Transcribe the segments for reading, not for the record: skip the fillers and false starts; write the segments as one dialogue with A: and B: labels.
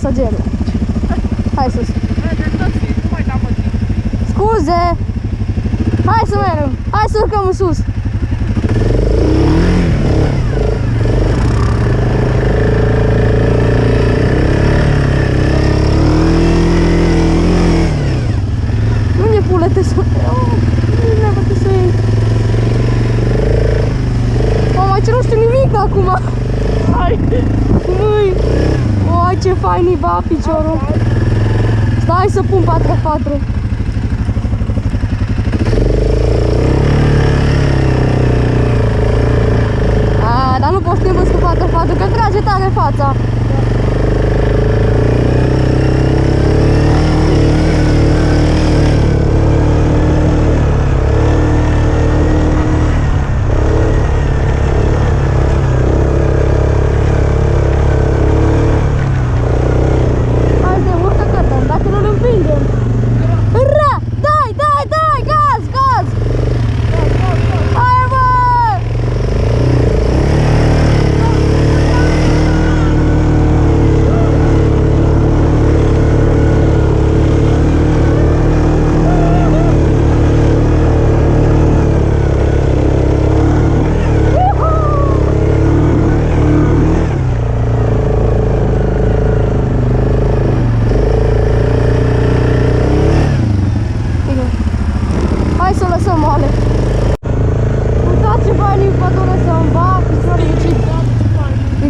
A: pasagerul. Hai sus. Scuze! Hai să mergem! Hai să urcăm în sus! Unde pula te să... Nu te să iei. Mama, ce nu știu nimic acum! Hai! Măi! Uai, ce fain i ba piciorul! Stai să pun 4x4. Dar nu poți să te învăț cu 4x4, că trage tare fața.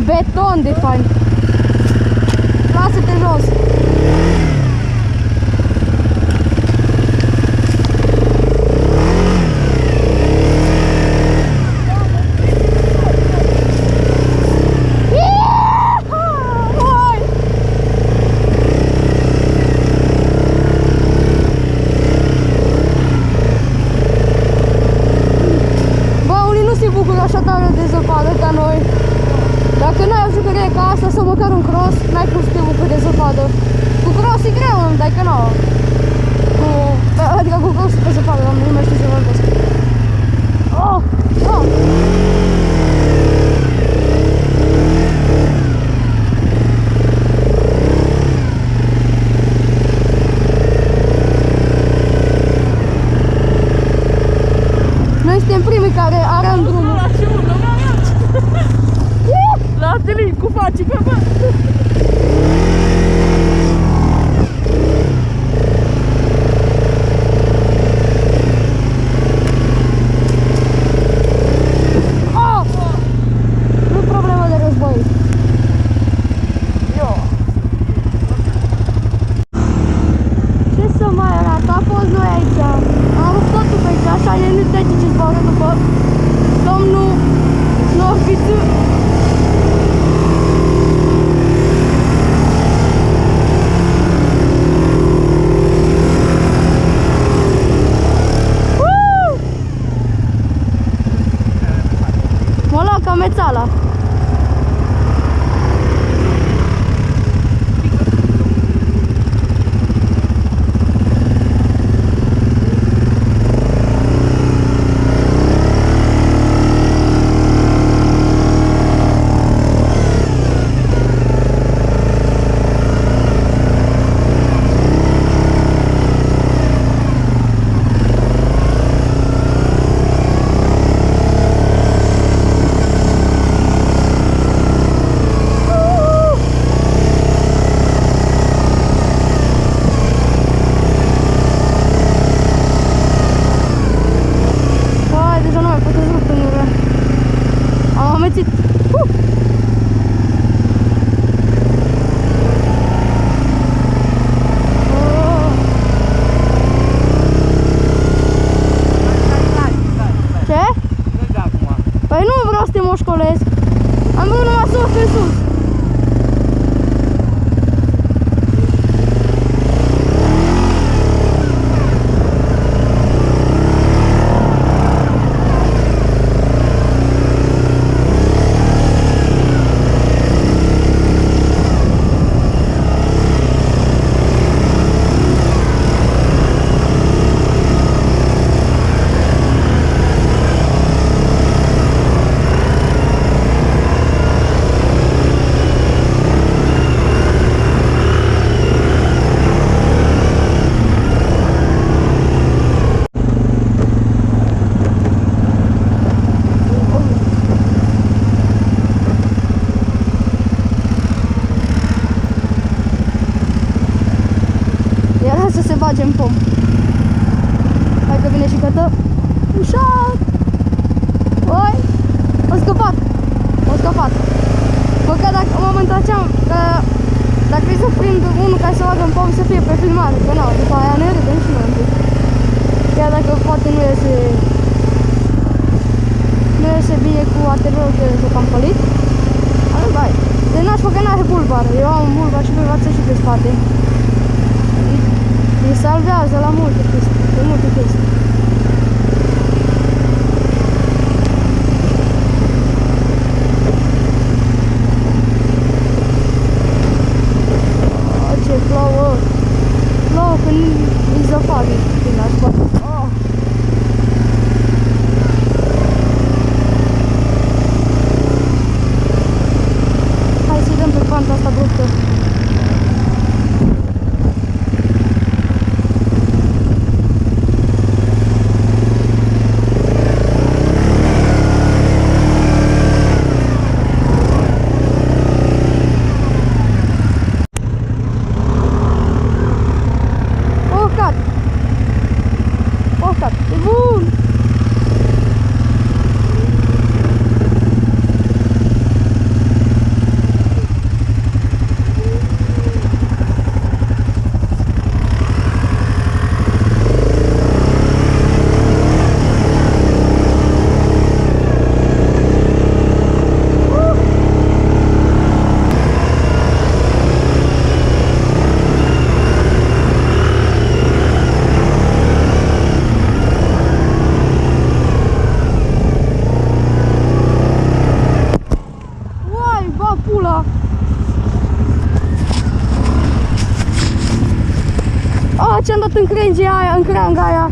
A: Beton de fain. Lasă-te jos. Bă, unii nu se bucură așa tare de zăpadă ca noi. Dacă n-ai o jucărie ca asta sau măcar un cross, n-ai cum să te bucuri de zăpadă. Cu cross e greu, îmi dai că nu. Adică cu cross pe zăpadă, dar nu mai știu să vorbesc. Oh! Oh! Noi suntem primii care arăm drumul.
B: Lasă-l cu faci pe bă!
A: Nu e problemă de război. Ce să mai arată? A fost noi aici. Am rupt totul pe aici, așa ne nu trece ce zboară după domnul Norviță. Mețala. Moșcolesc. Am vrut numai să urc pe sus. tragem pom. Hai că vine și cătă. Ușor! Oi! O scăpat! O scăpat! Bă, că dacă mă întorceam, că dacă e să prind unul care să bagă în pom, să fie pe filmare, că nu, după aia ne râdem și noi un pic. Chiar dacă poate nu iese bine cu ateriorul, că s-o cam pălit. Ale, bai, de nașpa că n-are bulbar. Eu am un bulbar și pe față și pe spate. Îi salvează la multe chestii, de multe chestii. Ce plouă! Plouă când e zăpadă din nașpa. Oh. Hai să-i dăm pe panta asta abruptă. E bun! Pula! Ah, ce-am dat în crengea aia, în creanga aia.